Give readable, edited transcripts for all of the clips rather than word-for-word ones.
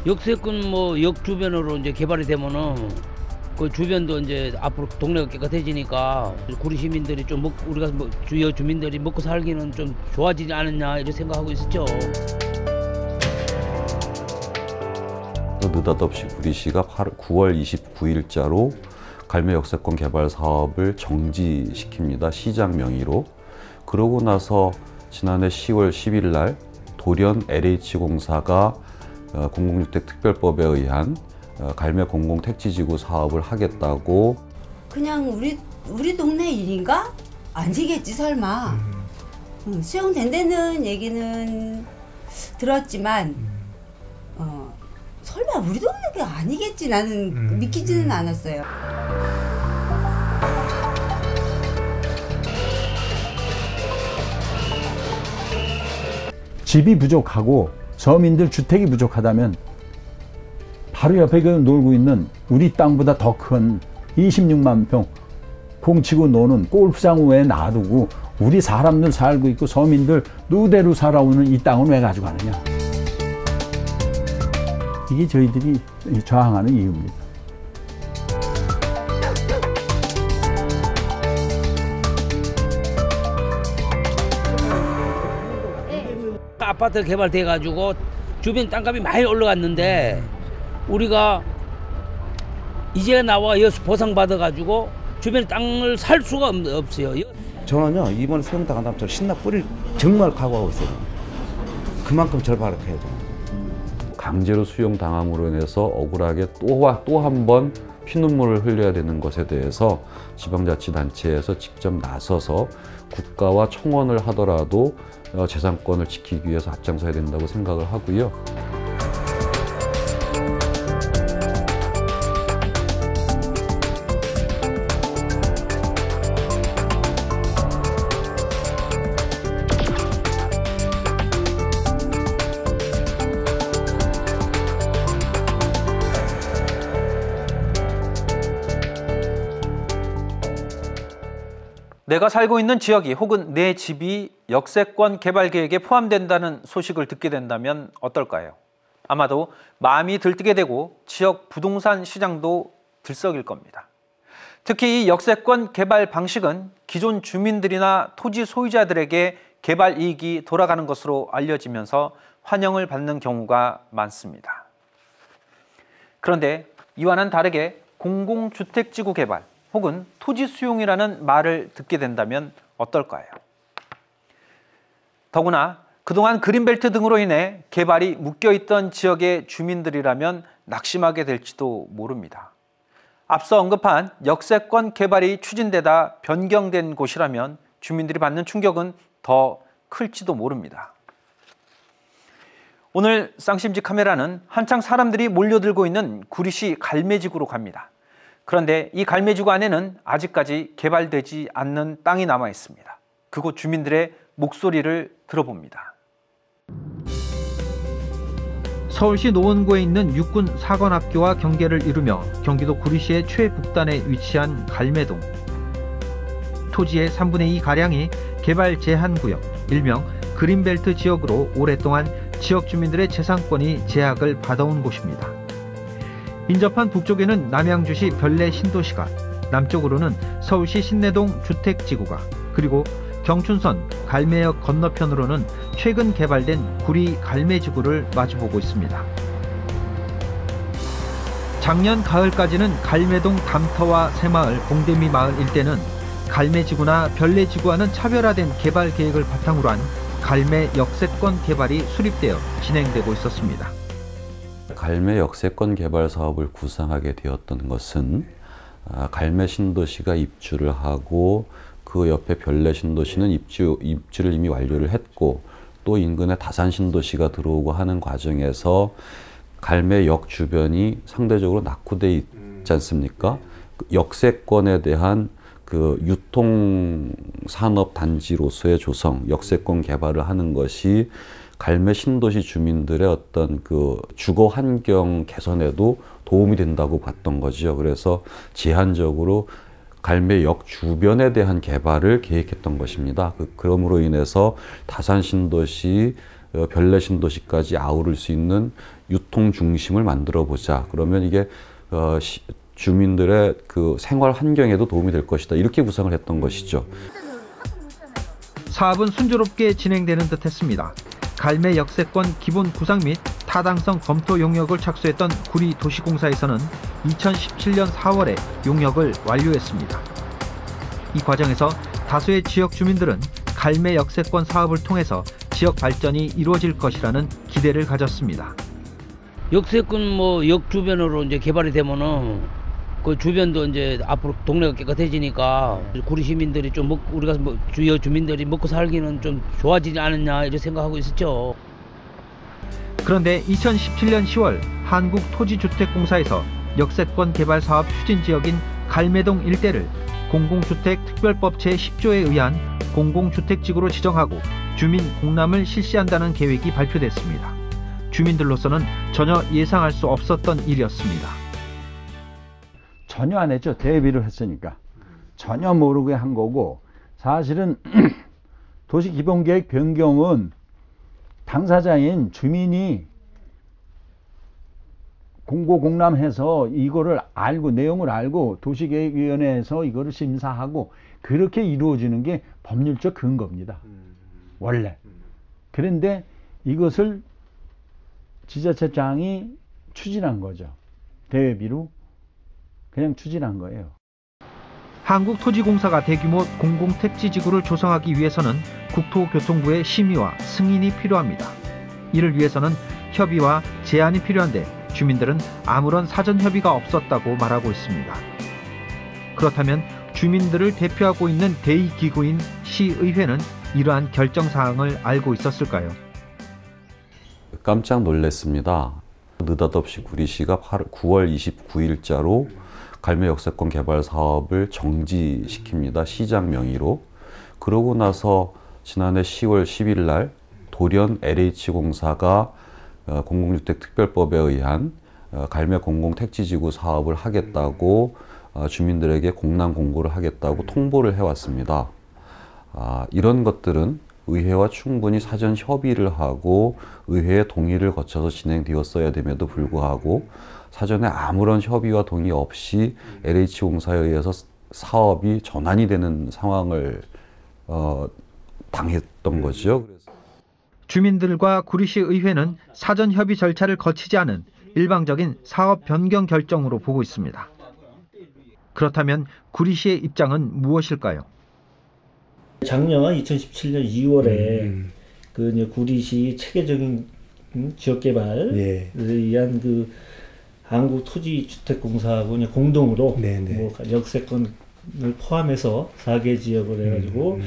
역세권 뭐 역 주변으로 이제 개발이 되면은 그 주변도 이제 앞으로 동네가 깨끗해지니까 구리 시민들이 좀 우리가 뭐 주요 주민들이 먹고 살기는 좀 좋아지지 않았냐 이렇게 생각하고 있었죠. 느닷없이 구리시가 9월 29일자로 갈매 역세권 개발 사업을 정지시킵니다. 시장 명의로. 그러고 나서 지난해 10월 10일 날 돌연 LH공사가 공공주택 특별법에 의한 갈매 공공택지지구 사업을 하겠다고. 그냥 우리 동네 일인가? 아니겠지 설마. 수용된다는 얘기는 들었지만 설마 우리 동네가 아니겠지 나는 믿기지는 않았어요. 집이 부족하고 서민들 주택이 부족하다면 바로 옆에 놀고 있는 우리 땅보다 더 큰 26만 평 공치고 노는 골프장 외에 놔두고 우리 사람들 살고 있고 서민들 누대로 살아오는 이 땅은 왜 가져가느냐. 이게 저희들이 저항하는 이유입니다. 아파트 개발돼 가지고 주변 땅값이 많이 올라갔는데 우리가 이제 나와 여수 보상받아 가지고 주변 땅을 살 수가 없어요. 저는요 이번 수용당한 다음 신나 뿌릴 정말 각오하고 있어요. 그만큼 절박해야 돼요. 강제로 수용당함으로 인해서 억울하게 또 한 번 피눈물을 흘려야 되는 것에 대해서 지방자치단체에서 직접 나서서 국가와 청원을 하더라도 재산권을 지키기 위해서 앞장서야 된다고 생각을 하고요. 내가 살고 있는 지역이 혹은 내 집이 역세권 개발 계획에 포함된다는 소식을 듣게 된다면 어떨까요? 아마도 마음이 들뜨게 되고 지역 부동산 시장도 들썩일 겁니다. 특히 이 역세권 개발 방식은 기존 주민들이나 토지 소유자들에게 개발 이익이 돌아가는 것으로 알려지면서 환영을 받는 경우가 많습니다. 그런데 이와는 다르게 공공주택지구 개발 혹은 토지 수용이라는 말을 듣게 된다면 어떨까요? 더구나 그동안 그린벨트 등으로 인해 개발이 묶여있던 지역의 주민들이라면 낙심하게 될지도 모릅니다. 앞서 언급한 역세권 개발이 추진되다 변경된 곳이라면 주민들이 받는 충격은 더 클지도 모릅니다. 오늘 쌍심지 카메라는 한창 사람들이 몰려들고 있는 구리시 갈매지구로 갑니다. 그런데 이 갈매지구 안에는 아직까지 개발되지 않는 땅이 남아 있습니다. 그곳 주민들의 목소리를 들어봅니다. 서울시 노원구에 있는 육군 사관학교와 경계를 이루며 경기도 구리시의 최북단에 위치한 갈매동. 토지의 3분의 2가량이 개발 제한 구역, 일명 그린벨트 지역으로 오랫동안 지역 주민들의 재산권이 제약을 받아온 곳입니다. 인접한 북쪽에는 남양주시 별내 신도시가, 남쪽으로는 서울시 신내동 주택지구가, 그리고 경춘선 갈매역 건너편으로는 최근 개발된 구리 갈매지구를 마주보고 있습니다. 작년 가을까지는 갈매동 담터와 새마을, 봉대미 마을 일대는 갈매지구나 별내지구와는 차별화된 개발 계획을 바탕으로 한 갈매 역세권 개발이 수립되어 진행되고 있었습니다. 갈매 역세권 개발 사업을 구상하게 되었던 것은 갈매 신도시가 입주를 하고 그 옆에 별내 신도시는 입주를 이미 완료를 했고 또 인근에 다산 신도시가 들어오고 하는 과정에서 갈매역 주변이 상대적으로 낙후돼 있지 않습니까? 역세권에 대한 그 유통산업 단지로서의 조성, 역세권 개발을 하는 것이 갈매 신도시 주민들의 어떤 그 주거 환경 개선에도 도움이 된다고 봤던 거죠. 그래서 제한적으로 갈매역 주변에 대한 개발을 계획했던 것입니다. 그러므로 인해서 다산 신도시, 별내 신도시까지 아우를 수 있는 유통 중심을 만들어 보자. 그러면 이게 주민들의 그 생활 환경에도 도움이 될 것이다. 이렇게 구상을 했던 것이죠. 사업은 순조롭게 진행되는 듯 했습니다. 갈매 역세권 기본 구상 및 타당성 검토 용역을 착수했던 구리도시공사에서는 2017년 4월에 용역을 완료했습니다. 이 과정에서 다수의 지역 주민들은 갈매 역세권 사업을 통해서 지역 발전이 이루어질 것이라는 기대를 가졌습니다. 역세권 뭐 역 주변으로 이제 개발이 되면은 그 주변도 이제 앞으로 동네가 깨끗해지니까 구리 시민들이 좀 우리가 주요 주민들이 먹고 살기는 좀 좋아지지 않았냐 이렇게 생각하고 있었죠. 그런데 2017년 10월 한국토지주택공사에서 역세권 개발 사업 추진 지역인 갈매동 일대를 공공주택특별법 제10조에 의한 공공주택지구로 지정하고 주민 공람을 실시한다는 계획이 발표됐습니다. 주민들로서는 전혀 예상할 수 없었던 일이었습니다. 전혀 안 했죠. 대비를 했으니까. 전혀 모르게 한 거고, 사실은 도시기본계획 변경은 당사자인 주민이 공고공람해서 이거를 알고, 내용을 알고 도시계획위원회에서 이거를 심사하고 그렇게 이루어지는 게 법률적 근거입니다. 원래. 그런데 이것을 지자체장이 추진한 거죠. 대외비로 그냥 추진한 거예요. 한국토지공사가 대규모 공공택지지구를 조성하기 위해서는 국토교통부의 심의와 승인이 필요합니다. 이를 위해서는 협의와 제안이 필요한데 주민들은 아무런 사전 협의가 없었다고 말하고 있습니다. 그렇다면 주민들을 대표하고 있는 대2기구인 시의회는 이러한 결정사항을 알고 있었을까요? 깜짝 놀랐습니다. 느닷없이 구리시가 9월 29일자로 갈매 역세권 개발 사업을 정지시킵니다. 시장 명의로. 그러고 나서 지난해 10월 10일 날 돌연 LH공사가 공공주택특별법에 의한 갈매 공공택지지구 사업을 하겠다고 주민들에게 공람 공고를 하겠다고 통보를 해왔습니다. 이런 것들은 의회와 충분히 사전 협의를 하고 의회의 동의를 거쳐서 진행되었어야 됨에도 불구하고 사전에 아무런 협의와 동의 없이 LH공사에 의해서 사업이 전환이 되는 상황을 당했던 거죠. 주민들과 구리시 의회는 사전 협의 절차를 거치지 않은 일방적인 사업 변경 결정으로 보고 있습니다. 그렇다면 구리시의 입장은 무엇일까요? 작년 2017년 2월에 그 이제 구리시 체계적인 지역 개발에 의한 그 한국토지주택공사하고 이제 공동으로 뭐 역세권을 포함해서 4개 지역을 해가지고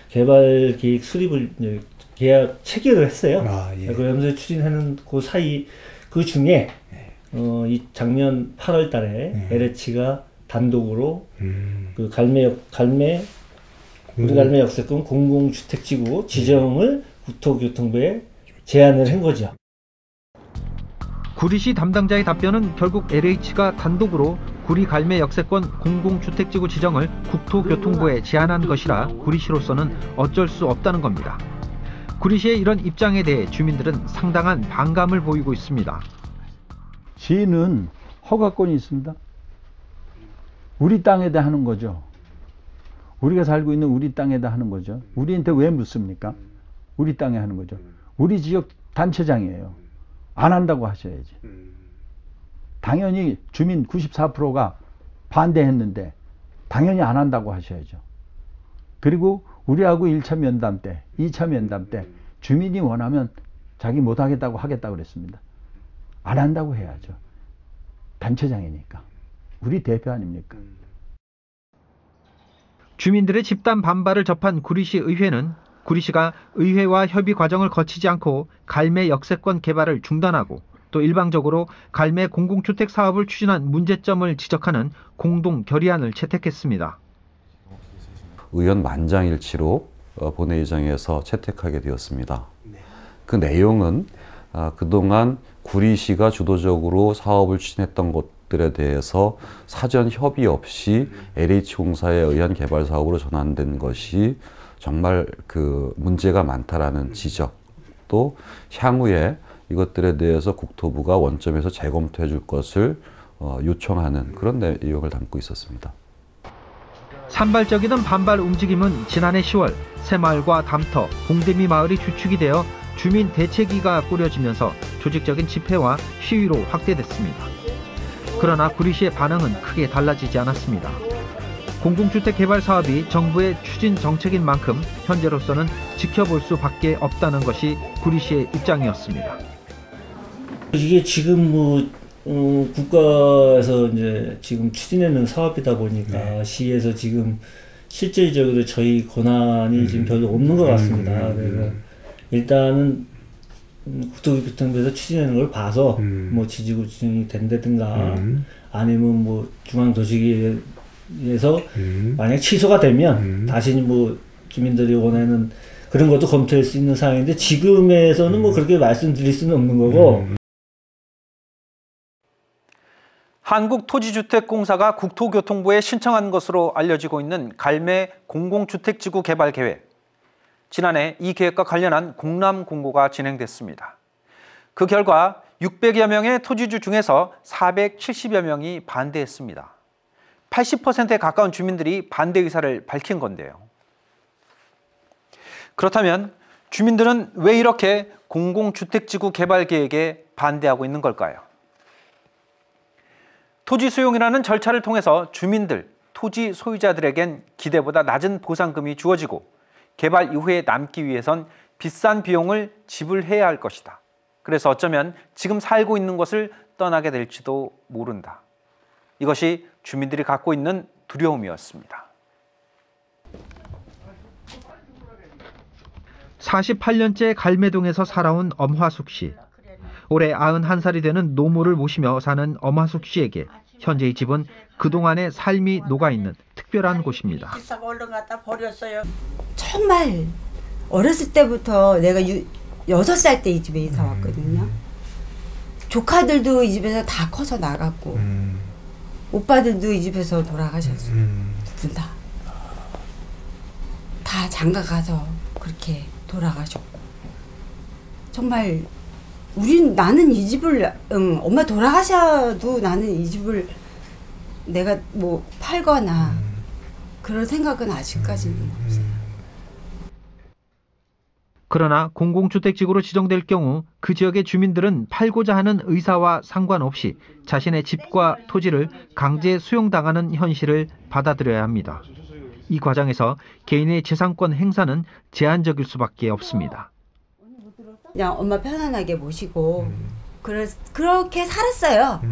개발 계획 수립을 이제 계약 체결을 했어요. 그러면서 추진하는 그 사이 그 중에 이 작년 8월달에 LH가 단독으로 그 갈매 역세권 공공주택지구 지정을 국토교통부에 제안을 한 거죠. 구리시 담당자의 답변은 결국 LH가 단독으로 구리 갈매 역세권 공공주택지구 지정을 국토교통부에 제안한 것이라 구리시로서는 어쩔 수 없다는 겁니다. 구리시의 이런 입장에 대해 주민들은 상당한 반감을 보이고 있습니다. 시는 허가권이 있습니다. 우리 땅에다 하는 거죠. 우리가 살고 있는 우리 땅에다 하는 거죠. 우리한테 왜 묻습니까? 우리 땅에 하는 거죠. 우리 지역 단체장이에요. 안 한다고 하셔야지. 당연히 주민 94%가 반대했는데 당연히 안 한다고 하셔야죠. 그리고 우리하고 1차 면담 때, 2차 면담 때 주민이 원하면 자기 못하겠다고 하겠다고 그랬습니다. 안 한다고 해야죠. 단체장이니까. 우리 대표 아닙니까? 주민들의 집단 반발을 접한 구리시 의회는 구리시가 의회와 협의 과정을 거치지 않고 갈매 역세권 개발을 중단하고 또 일방적으로 갈매 공공주택 사업을 추진한 문제점을 지적하는 공동 결의안을 채택했습니다. 의원 만장일치로 본회의장에서 채택하게 되었습니다. 그 내용은 그동안 구리시가 주도적으로 사업을 추진했던 것들에 대해서 사전 협의 없이 LH공사에 의한 개발 사업으로 전환된 것이 정말 그 문제가 많다라는 지적, 또 향후에 이것들에 대해서 국토부가 원점에서 재검토해 줄 것을 요청하는 그런 내용을 담고 있었습니다. 산발적이던 반발 움직임은 지난해 10월 새마을과 담터, 공대미 마을이 주축이 되어 주민 대책위가 꾸려지면서 조직적인 집회와 시위로 확대됐습니다. 그러나 구리시의 반응은 크게 달라지지 않았습니다. 공공주택 개발 사업이 정부의 추진 정책인 만큼 현재로서는 지켜볼 수밖에 없다는 것이 구리시의 입장이었습니다. 이게 지금 국가에서 이제 지금 추진하는 사업이다 보니까 시에서 지금 실질적으로 저희 권한이 지금 별로 없는 것 같습니다. 그래서 일단은 국토교통부에서 추진하는 걸 봐서 뭐 지지구 지정이 된다든가 아니면 뭐 중앙도시계에서 만약 취소가 되면 다시 뭐 주민들이 원하는 그런 것도 검토할 수 있는 상황인데 지금에서는 뭐 그렇게 말씀드릴 수는 없는 거고. 한국토지주택공사가 국토교통부에 신청한 것으로 알려지고 있는 갈매 공공주택지구 개발 계획. 지난해 이 계획과 관련한 공람 공고가 진행됐습니다. 그 결과 600여 명의 토지주 중에서 470여 명이 반대했습니다. 80%에 가까운 주민들이 반대 의사를 밝힌 건데요. 그렇다면 주민들은 왜 이렇게 공공주택지구 개발 계획에 반대하고 있는 걸까요? 토지 수용이라는 절차를 통해서 주민들, 토지 소유자들에겐 기대보다 낮은 보상금이 주어지고 개발 이후에 남기 위해선 비싼 비용을 지불해야 할 것이다. 그래서 어쩌면 지금 살고 있는 곳을 떠나게 될지도 모른다. 이것이 주민들이 갖고 있는 두려움이었습니다. 48년째 갈매동에서 살아온 엄화숙 씨. 올해 91살이 되는 노모를 모시며 사는 엄화숙 씨에게 현재의 집은 그동안의 삶이 녹아있는 특별한 곳입니다. 얼른 갖다 버렸어요. 정말 어렸을 때부터 내가 6살 때 이 집에 이사 왔거든요. 조카들도 이 집에서 다 커서 나갔고 오빠들도 이 집에서 돌아가셨어요. 두 분 다. 다 장가 가서 그렇게 돌아가셨고 정말 나는 이 집을 엄마 돌아가셔도 나는 이 집을 내가 뭐 팔거나 그런 생각은 아직까지는 없어요. 그러나 공공주택지구로 지정될 경우 그 지역의 주민들은 팔고자 하는 의사와 상관없이 자신의 집과 토지를 강제 수용당하는 현실을 받아들여야 합니다. 이 과정에서 개인의 재산권 행사는 제한적일 수밖에 없습니다. 그냥 엄마 편안하게 모시고 그렇게 살았어요.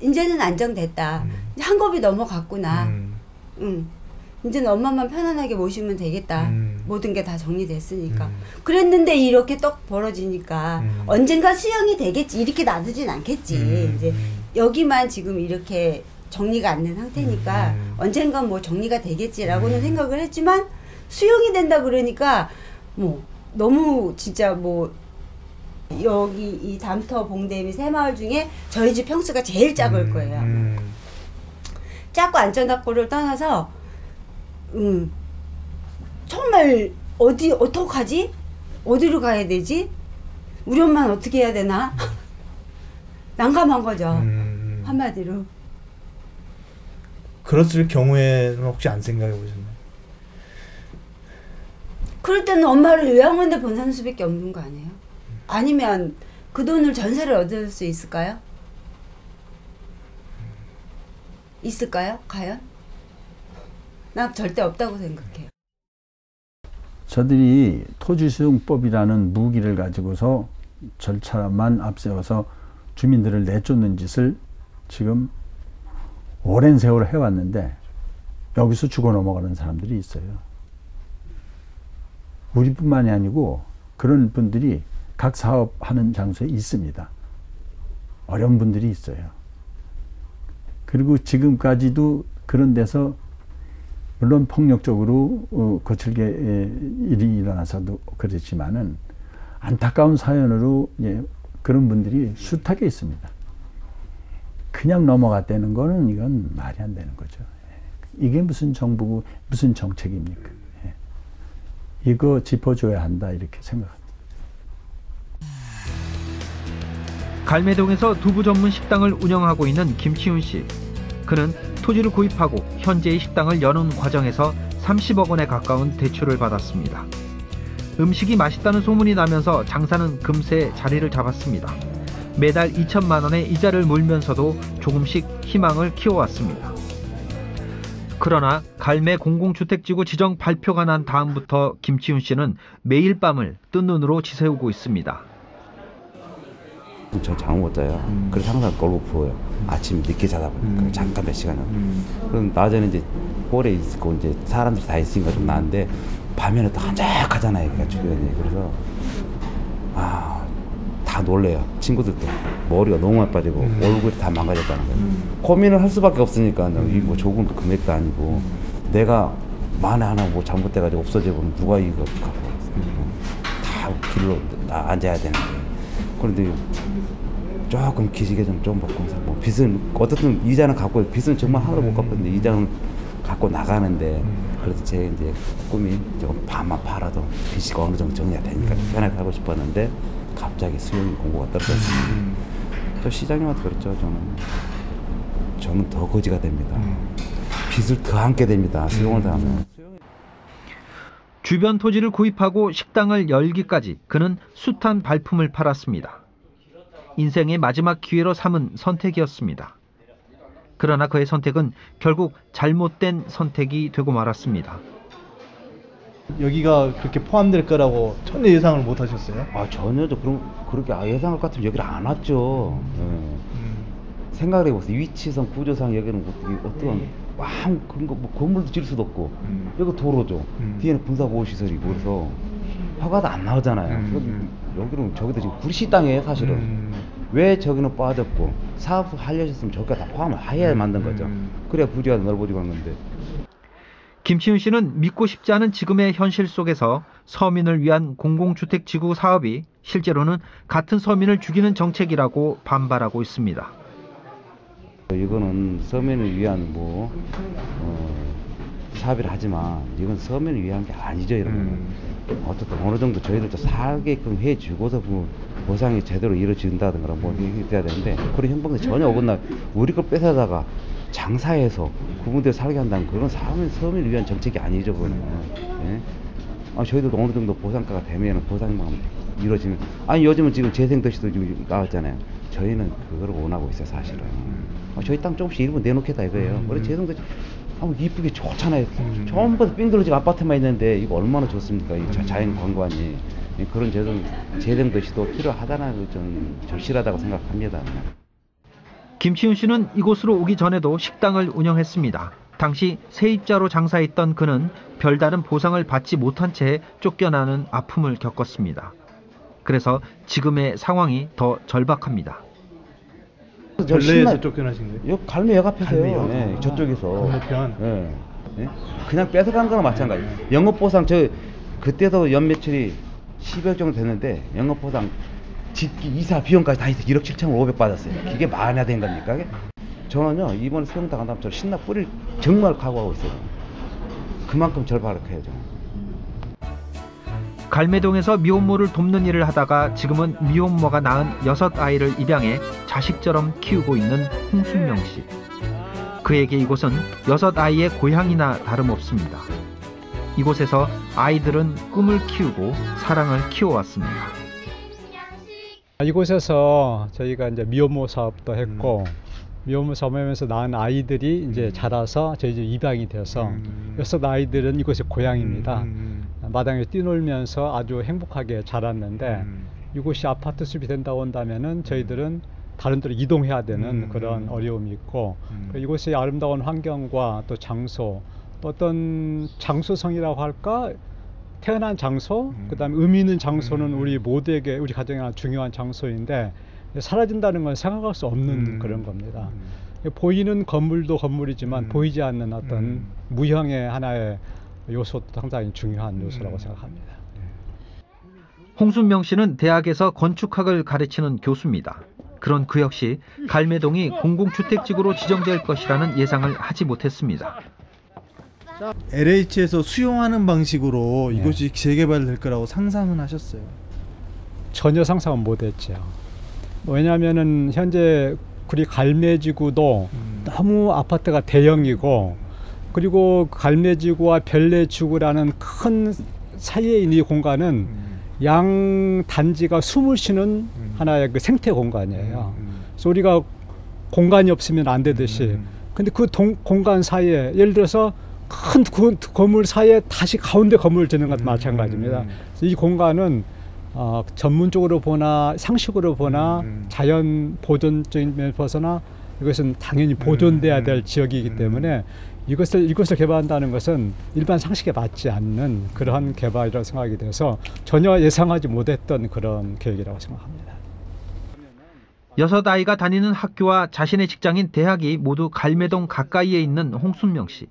이제는 안정됐다. 한 겁이 넘어갔구나. 이제는 엄마만 편안하게 모시면 되겠다. 모든 게 다 정리됐으니까. 그랬는데 이렇게 떡 벌어지니까 언젠가 수용이 되겠지. 이렇게 놔두진 않겠지. 이제 여기만 지금 이렇게 정리가 안 된 상태니까 언젠간 뭐 정리가 되겠지라고는 생각을 했지만 수용이 된다 그러니까 뭐 너무 진짜 뭐 여기 이 담터, 봉대미 새마을 중에 저희 집 평수가 제일 작을 거예요. 작고 안전하고를 떠나서 정말 어떡하지? 어디로 가야 되지? 우리 엄마는 어떻게 해야 되나? 난감한 거죠. 한마디로. 그랬을 경우에는 혹시 안 생각해 보셨나요? 그럴 때는 엄마를 요양원에 보내는 수밖에 없는 거 아니에요? 아니면 그 돈을 전세를 얻을 수 있을까요? 있을까요? 과연? 난 절대 없다고 생각해요. 저들이 토지수용법이라는 무기를 가지고서 절차만 앞세워서 주민들을 내쫓는 짓을 지금 오랜 세월 해왔는데 여기서 죽어 넘어가는 사람들이 있어요. 우리뿐만이 아니고 그런 분들이 각 사업하는 장소에 있습니다. 어려운 분들이 있어요. 그리고 지금까지도 그런 데서 물론 폭력적으로 거칠게 일이 일어나서도 그렇지만은 안타까운 사연으로 그런 분들이 숱하게 있습니다. 그냥 넘어갔다는 거는 이건 말이 안 되는 거죠. 이게 무슨 정부고 무슨 정책입니까? 이거 짚어줘야 한다 이렇게 생각합니다. 갈매동에서 두부 전문 식당을 운영하고 있는 김치훈 씨. 그는 토지를 구입하고 현재의 식당을 여는 과정에서 30억 원에 가까운 대출을 받았습니다. 음식이 맛있다는 소문이 나면서 장사는 금세 자리를 잡았습니다. 매달 2천만 원의 이자를 물면서도 조금씩 희망을 키워왔습니다. 그러나 갈매 공공주택지구 지정 발표가 난 다음부터 김치훈 씨는 매일 밤을 뜬 눈으로 지새우고 있습니다. 저 잠을 못 자요. 그래서 항상 꼴보 부어요. 아침 늦게 자다 보니까 잠깐 몇 시간은. 그럼 낮에는 이제 볼에 있고 이제 사람들이 다 있으니까 좀 나은데 밤에는 또 한적하잖아요. 그러니까 주변이. 그래서 다 놀래요. 친구들도 머리가 너무 많이 빠지고 얼굴이 다 망가졌다는 거예요. 고민을 할 수밖에 없으니까 이 뭐 조금 금액도 아니고 내가 만에 하나 뭐 잘못돼가지고 없어져버리면 누가 이거 갖고 다 길로 앉아야 되는데. 그런데 조금 기지개 좀 먹고 뭐 빚은 어떻든 이자는 갖고 빚은 정말 하나도 못 갚았는데 이자는 갖고 나가는데 그래서 제 이제 꿈이 조금 밤만 팔아도 빚이 어느 정도 정리가 되니까 편하게 살고 싶었는데 갑자기 수용이 공고가 떨어졌어요. 저 시장님한테 그랬죠. 저는 더 거지가 됩니다. 빚을 더 안게 됩니다. 수용을 더 하면. 주변 토지를 구입하고 식당을 열기까지 그는 숱한 발품을 팔았습니다. 인생의 마지막 기회로 삼은 선택이었습니다. 그러나 그의 선택은 결국 잘못된 선택이 되고 말았습니다. 여기가 그렇게 포함될 거라고 전혀 예상을 못 하셨어요? 전혀죠. 그렇게 예상할 것 같으면 여기를 안 왔죠. 생각을 해보세요. 위치상, 구조상 여기는 어떤 그런 거 뭐 건물도 지을 수도 없고 여기 도로죠. 뒤에는 군사보호시설이고 그래서 허가도 안 나오잖아요. 여기는 저기도 지금 구리시 땅이에요 사실은. 왜 저기는 빠졌고 사업 하려셨으면 저기가 다 포함을 해야 만든 거죠. 그래야 부지가 넓어지고 하는 건데. 김치훈 씨는 믿고 싶지 않은 지금의 현실 속에서 서민을 위한 공공주택지구 사업이 실제로는 같은 서민을 죽이는 정책이라고 반발하고 있습니다. 이거는 서민을 위한 사업이라 하지만 이건 서민을 위한 게 아니죠. 이런 거는. 어쨌든 어느 정도 저희들도 살게끔 해주고서 보상이 제대로 이루어진다든가 뭐 이렇게 돼야 되는데 그런 형평이 전혀 어긋나 우리 걸 뺏어다가 장사해서 그분들 살게 한다는 그런 서민을 위한 정책이 아니죠. 그거는. 예? 저희들도 어느 정도 보상가가 되면 보상만 이루어지면 요즘은 지금 재생도시도 지금 나왔잖아요. 저희는 그걸 원하고 있어요 사실은. 저희 땅 조금씩 일부 내놓겠다 이거예요. 그래 재생도시 이쁘게 좋잖아요. 전부 삥들어지고 아파트만 있는데 이거 얼마나 좋습니까? 이 자연 관광이. 그런 재생도시도 필요하다는 좀 절실하다고 생각합니다. 김치훈 씨는 이곳으로 오기 전에도 식당을 운영했습니다. 당시 세입자로 장사했던 그는 별다른 보상을 받지 못한 채 쫓겨나는 아픔을 겪었습니다. 그래서 지금의 상황이 더 절박합니다. 별내에서 쫓겨나신 거예요? 여기 갈매역 앞에서요. 네, 저쪽에서. 건너편. 네. 네? 그냥 뺏어간 거랑 마찬가지예요. 영업보상 그때도 연매출이 10억 정도 됐는데 영업보상 짓기 이사 비용까지 다 해서 1억 7,500 받았어요. 이게 말이나 된 겁니까? 저는요 이번에 수용당한 다음 저 신나 뿌릴 정말 각오하고 있어요. 그만큼 절박해야죠. 갈매동에서 미혼모를 돕는 일을 하다가 지금은 미혼모가 낳은 6아이를 입양해 자식처럼 키우고 있는 홍순명 씨. 그에게 이곳은 6아이의 고향이나 다름없습니다. 이곳에서 아이들은 꿈을 키우고 사랑을 키워왔습니다. 이곳에서 저희가 이제 미혼모 사업도 했고 미혼모 사업하면서 낳은 아이들이 이제 자라서 저희 집 입양이 돼서 6아이들은 이곳이 고향입니다. 마당에 뛰놀면서 아주 행복하게 자랐는데 이곳이 아파트 숲이 된다고 한다면은 저희들은 다른 데로 이동해야 되는 그런 어려움이 있고 이곳의 아름다운 환경과 또 장소 또 어떤 장소성이라고 할까 태어난 장소 그다음에 의미 있는 장소는 우리 모두에게 우리 가정에 중요한 장소인데 사라진다는 건 생각할 수 없는 그런 겁니다. 보이는 건물도 건물이지만 보이지 않는 어떤 무형의 하나의 요소도 상당히 중요한 요소라고 생각합니다. 홍순명 씨는 대학에서 건축학을 가르치는 교수입니다. 그런 그 역시 갈매동이 공공주택지구로 지정될 것이라는 예상을 하지 못했습니다. LH에서 수용하는 방식으로 이곳이 재개발될 거라고 상상은 하셨어요? 전혀 상상은 못했죠. 왜냐하면은 현재 우리 갈매지구도 너무 아파트가 대형이고, 그리고 갈매지구와 별내지구라는 큰 사이에 있는 이 공간은 양 단지가 숨을 쉬는 하나의 그 생태 공간이에요. 그래서 우리가 공간이 없으면 안 되듯이, 근데 그 공간 사이에 예를 들어서 큰 건물 사이에 다시 가운데 건물을 짓는 것도 마찬가지입니다. 그래서 이 공간은 전문적으로 보나 상식으로 보나 자연 보존적인 면에서 보거나 이것은 당연히 보존돼야 될 지역이기 때문에 이것을 개발한다는 것은 일반 상식에 맞지 않는 그러한 개발이라고 생각이 돼서 전혀 예상하지 못했던 그런 계획이라고 생각합니다. 6아이가 다니는 학교와 자신의 직장인 대학이 모두 갈매동 가까이에 있는 홍순명 씨.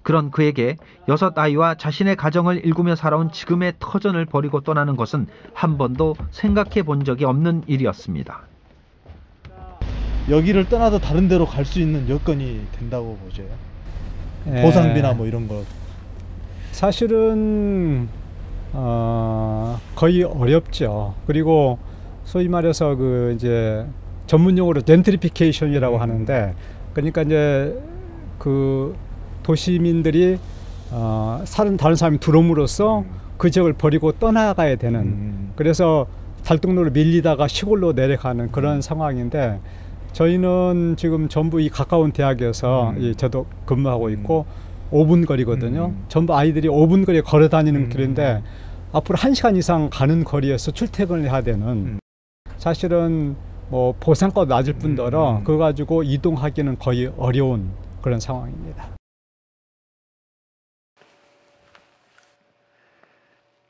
그런 그에게 6아이와 자신의 가정을 일구며 살아온 지금의 터전을 버리고 떠나는 것은 한 번도 생각해 본 적이 없는 일이었습니다. 여기를 떠나서 다른 데로 갈 수 있는 여건이 된다고 보세요? 보상비나 뭐 이런 거. 사실은 거의 어렵죠. 그리고 소위 말해서 그 이제 전문용어로 젠트리피케이션이라고 하는데, 그러니까 이제 그 도시민들이 다른 사람이 들어옴으로써 그 지역을 버리고 떠나가야 되는, 그래서 달동로로 밀리다가 시골로 내려가는 그런 상황인데, 저희는 지금 전부 이 가까운 대학에서 저도 근무하고 있고 5분 거리거든요. 전부 아이들이 5분 거리에 걸어 다니는 길인데 앞으로 1시간 이상 가는 거리에서 출퇴근을 해야 되는, 사실은 뭐 보상가도 낮을 뿐더러 그거 가지고 이동하기는 거의 어려운 그런 상황입니다.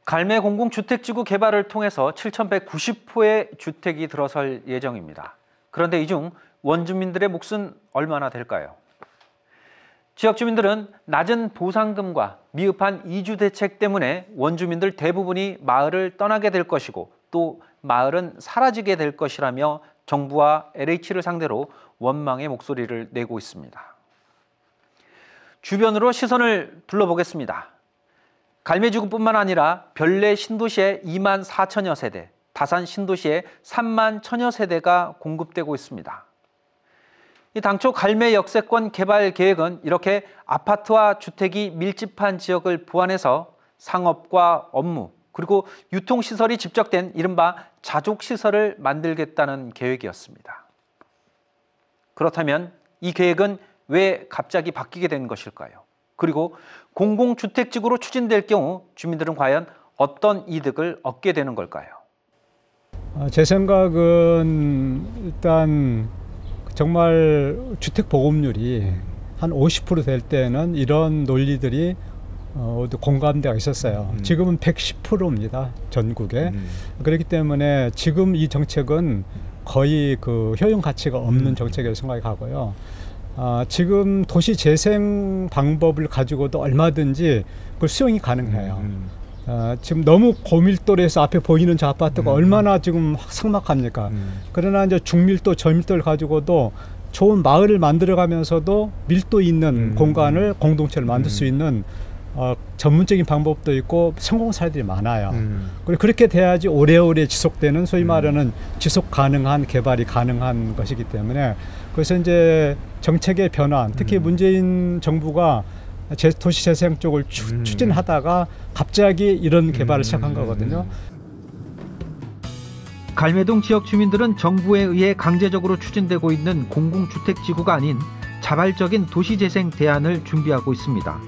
갈매 공공주택지구 개발을 통해서 7,190호의 주택이 들어설 예정입니다. 그런데 이 중 원주민들의 몫은 얼마나 될까요? 지역 주민들은 낮은 보상금과 미흡한 이주 대책 때문에 원주민들 대부분이 마을을 떠나게 될 것이고 또 마을은 사라지게 될 것이라며 정부와 LH를 상대로 원망의 목소리를 내고 있습니다. 주변으로 시선을 둘러보겠습니다. 갈매지구뿐만 아니라 별내 신도시의 2만 4천여 세대, 다산 신도시의 3만 1천여 세대가 공급되고 있습니다. 이 당초 갈매 역세권 개발 계획은 이렇게 아파트와 주택이 밀집한 지역을 보완해서 상업과 업무, 그리고 유통시설이 집적된 이른바 자족시설을 만들겠다는 계획이었습니다. 그렇다면 이 계획은 왜 갑자기 바뀌게 된 것일까요? 그리고 공공주택지구로 추진될 경우 주민들은 과연 어떤 이득을 얻게 되는 걸까요? 제 생각은 일단 정말 주택 보급률이 한 50% 될 때는 이런 논리들이 공감대가 있었어요. 지금은 110%입니다. 전국에. 그렇기 때문에 지금 이 정책은 거의 그 효용 가치가 없는 정책이라고 생각이 가고요. 지금 도시 재생 방법을 가지고도 얼마든지 그 수용이 가능해요. 지금 너무 고밀도로 해서 앞에 보이는 저 아파트가 얼마나 지금 삭막합니까? 그러나 이제 중밀도, 저밀도를 가지고도 좋은 마을을 만들어가면서도 밀도 있는 공간을, 공동체를 만들 수 있는 전문적인 방법도 있고 성공 사례들이 많아요. 그리고 그렇게 돼야지 오래오래 지속되는, 소위 말하는 지속 가능한 개발이 가능한 것이기 때문에, 그래서 이제 정책의 변화, 특히 문재인 정부가 도시재생 쪽을 추진하다가 갑자기 이런 개발을 시작한 거거든요. 갈매동 지역 주민들은 정부에 의해 강제적으로 추진되고 있는 공공주택지구가 아닌 자발적인 도시재생 대안을 준비하고 있습니다.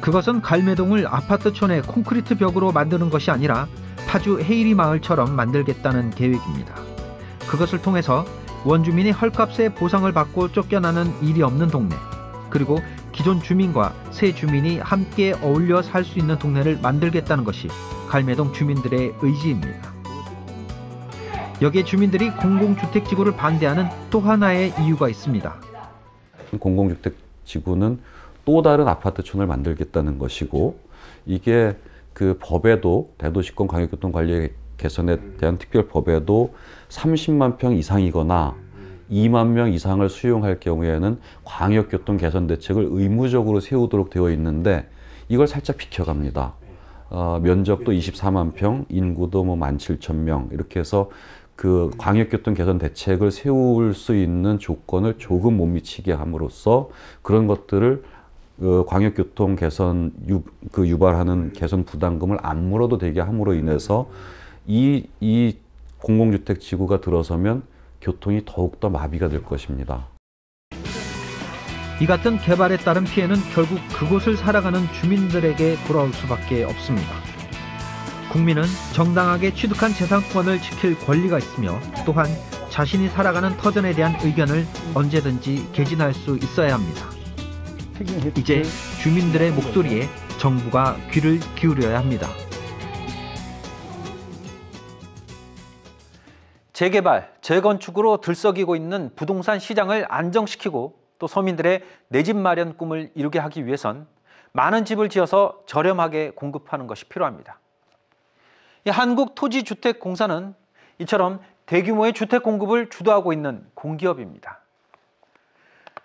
그것은 갈매동을 아파트촌의 콘크리트 벽으로 만드는 것이 아니라 파주 헤이리 마을처럼 만들겠다는 계획입니다. 그것을 통해서 원주민이 헐값에 보상을 받고 쫓겨나는 일이 없는 동네, 그리고 기존 주민과 새 주민이 함께 어울려 살 수 있는 동네를 만들겠다는 것이 갈매동 주민들의 의지입니다. 여기에 주민들이 공공주택지구를 반대하는 또 하나의 이유가 있습니다. 공공주택지구는 또 다른 아파트촌을 만들겠다는 것이고, 이게 그 법에도, 대도시권 광역교통관리 개선에 대한 특별법에도 30만 평 이상이거나 2만 명 이상을 수용할 경우에는 광역교통 개선 대책을 의무적으로 세우도록 되어 있는데, 이걸 살짝 비켜갑니다. 면적도 24만 평, 인구도 뭐 17,000명, 이렇게 해서 그 광역교통 개선 대책을 세울 수 있는 조건을 조금 못 미치게 함으로써 그런 것들을 광역교통 개선 유발하는 개선 부담금을 안 물어도 되게 함으로 인해서 이 공공주택 지구가 들어서면 교통이 더욱더 마비가 될 것입니다. 이 같은 개발에 따른 피해는 결국 그곳을 살아가는 주민들에게 돌아올 수밖에 없습니다. 국민은 정당하게 취득한 재산권을 지킬 권리가 있으며 또한 자신이 살아가는 터전에 대한 의견을 언제든지 개진할 수 있어야 합니다. 이제 주민들의 목소리에 정부가 귀를 기울여야 합니다. 재개발, 재건축으로 들썩이고 있는 부동산 시장을 안정시키고 또 서민들의 내 집 마련 꿈을 이루게 하기 위해선 많은 집을 지어서 저렴하게 공급하는 것이 필요합니다. 한국토지주택공사는 이처럼 대규모의 주택 공급을 주도하고 있는 공기업입니다.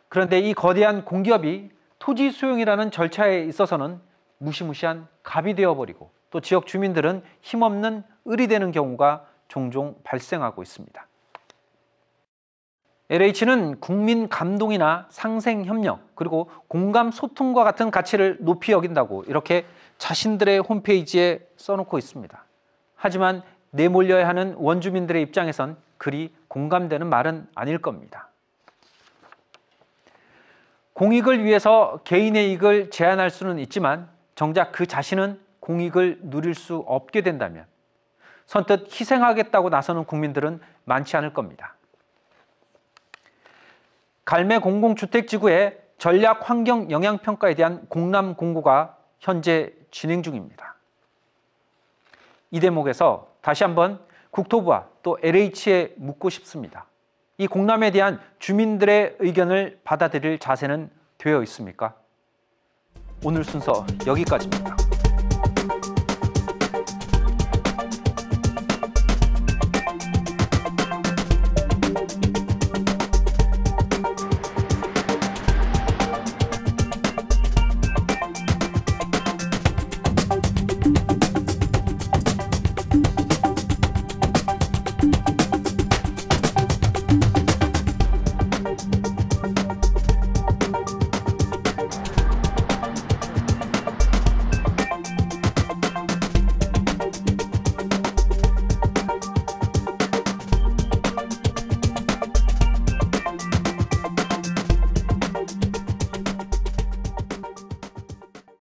그런데 이 거대한 공기업이 토지 수용이라는 절차에 있어서는 무시무시한 갑이 되어버리고 또 지역 주민들은 힘없는 을이 되는 경우가 종종 발생하고 있습니다. LH는 국민 감동이나 상생협력 그리고 공감 소통과 같은 가치를 높이 여긴다고 이렇게 자신들의 홈페이지에 써놓고 있습니다. 하지만 내몰려야 하는 원주민들의 입장에선 그리 공감되는 말은 아닐 겁니다. 공익을 위해서 개인의 이익을 제한할 수는 있지만 정작 그 자신은 공익을 누릴 수 없게 된다면 선뜻 희생하겠다고 나서는 국민들은 많지 않을 겁니다. 갈매 공공주택지구의 전략 환경 영향평가에 대한 공람 공고가 현재 진행 중입니다. 이 대목에서 다시 한번 국토부와 또 LH에 묻고 싶습니다. 이 공람에 대한 주민들의 의견을 받아들일 자세는 되어 있습니까? 오늘 순서 여기까지입니다.